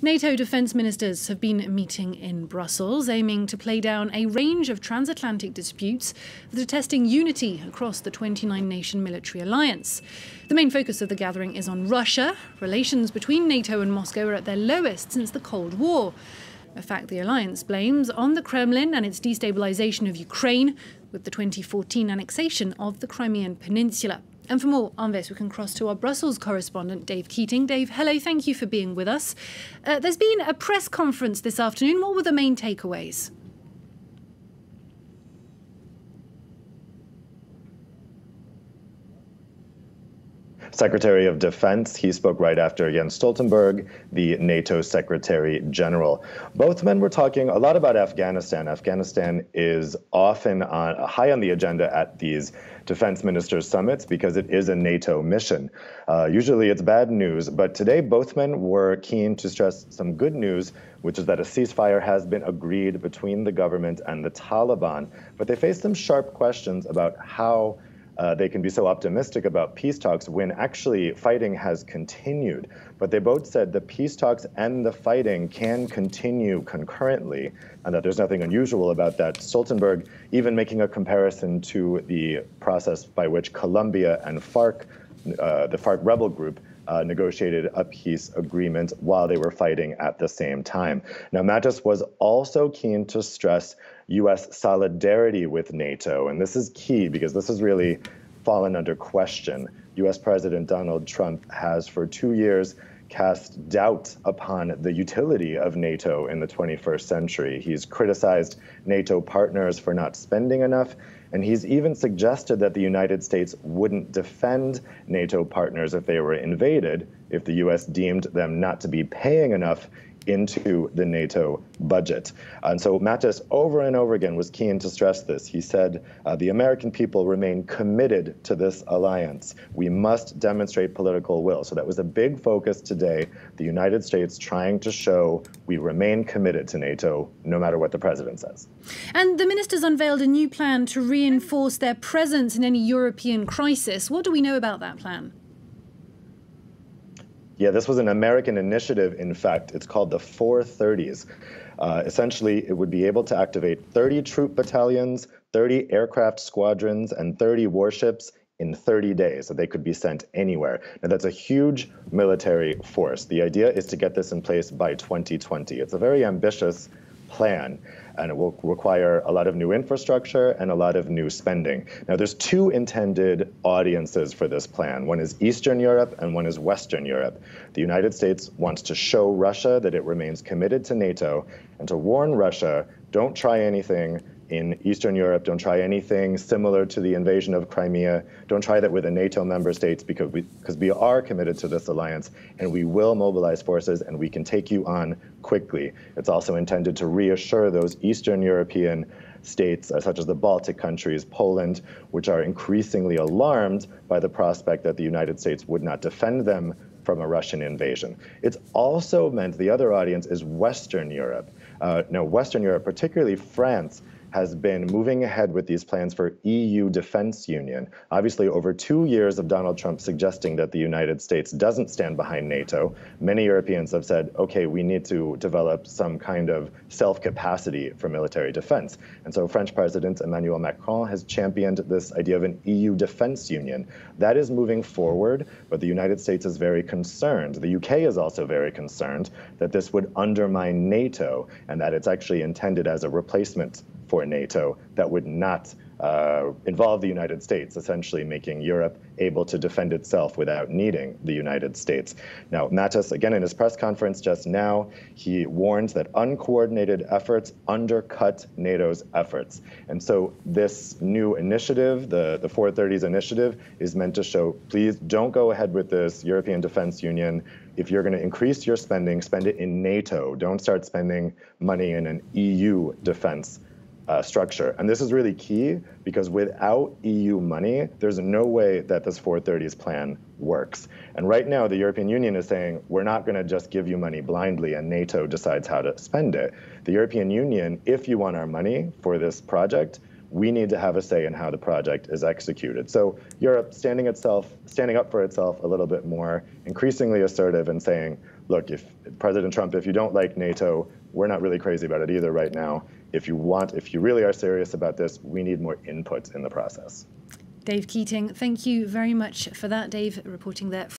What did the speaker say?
NATO defence ministers have been meeting in Brussels, aiming to play down a range of transatlantic disputes that are testing unity across the 29-nation military alliance. The main focus of the gathering is on Russia. Relations between NATO and Moscow are at their lowest since the Cold War, a fact the alliance blames on the Kremlin and its destabilisation of Ukraine with the 2014 annexation of the Crimean Peninsula. And for more on this, we can cross to our Brussels correspondent, Dave Keating. Dave, hello, thank you for being with us. There's been a press conference this afternoon. What were the main takeaways? Secretary of Defense. He spoke right after Jens Stoltenberg, the NATO Secretary General. Both men were talking a lot about Afghanistan. Afghanistan is often high on the agenda at these defense ministers' summits because it is a NATO mission. Usually it's bad news, but today both men were keen to stress some good news, which is that a ceasefire has been agreed between the government and the Taliban. But they faced some sharp questions about how they can be so optimistic about peace talks when actually fighting has continued. But they both said the peace talks and the fighting can continue concurrently, and that there's nothing unusual about that. Stoltenberg even making a comparison to the process by which Colombia and FARC, the FARC rebel group, negotiated a peace agreement while they were fighting at the same time. Now, Mattis was also keen to stress U.S. solidarity with NATO, and this is key because this has really fallen under question. U.S. President Donald Trump has for 2 years cast doubt upon the utility of NATO in the 21st century. He's criticized NATO partners for not spending enough, and he's even suggested that the United States wouldn't defend NATO partners if they were invaded, if the U.S. deemed them not to be paying enough into the NATO budget. And so Mattis over and over again was keen to stress this. He said, the American people remain committed to this alliance. We must demonstrate political will. So that was a big focus today, the United States trying to show we remain committed to NATO, no matter what the president says. And the ministers unveiled a new plan to reinforce their presence in any European crisis. What do we know about that plan? Yeah, this was an American initiative, in fact. It's called the 430s. Essentially, it would be able to activate 30 troop battalions, 30 aircraft squadrons, and 30 warships in 30 days, so they could be sent anywhere. Now, that's a huge military force. The idea is to get this in place by 2020. It's a very ambitious plan, and it will require a lot of new infrastructure and a lot of new spending. Now, there's two intended audiences for this plan. One is Eastern Europe and one is Western Europe. The United States wants to show Russia that it remains committed to NATO and to warn Russia, don't try anything in Eastern Europe, don't try anything similar to the invasion of Crimea. Don't try that with the NATO member states because we are committed to this alliance and we will mobilize forces and we can take you on quickly. It's also intended to reassure those Eastern European states, such as the Baltic countries, Poland, which are increasingly alarmed by the prospect that the United States would not defend them from a Russian invasion. It's also meant the other audience is Western Europe. Now, Western Europe, particularly France, has been moving ahead with these plans for EU defense union. Obviously, over 2 years of Donald Trump suggesting that the United States doesn't stand behind NATO, many Europeans have said, okay, we need to develop some kind of self-capacity for military defense. And so French President Emmanuel Macron has championed this idea of an EU defense union. That is moving forward, but the United States is very concerned. The UK is also very concerned that this would undermine NATO and that it's actually intended as a replacement for NATO that would not involve the United States, essentially making Europe able to defend itself without needing the United States. Now, Mattis, again, in his press conference just now, he warned that uncoordinated efforts undercut NATO's efforts. And so this new initiative, the 430s initiative, is meant to show, please don't go ahead with this European Defense Union. If you're going to increase your spending, spend it in NATO. Don't start spending money in an EU defense structure. And this is really key because without EU money, there's no way that this 430s plan works. And right now, the European Union is saying, we're not going to just give you money blindly and NATO decides how to spend it. The European Union, if you want our money for this project, we need to have a say in how the project is executed. So Europe standing up for itself a little bit more, increasingly assertive and saying, look, if President Trump, if you don't like NATO, we're not really crazy about it either right now. If you really are serious about this, we need more input in the process. Dave Keating, thank you very much for that. Dave reporting there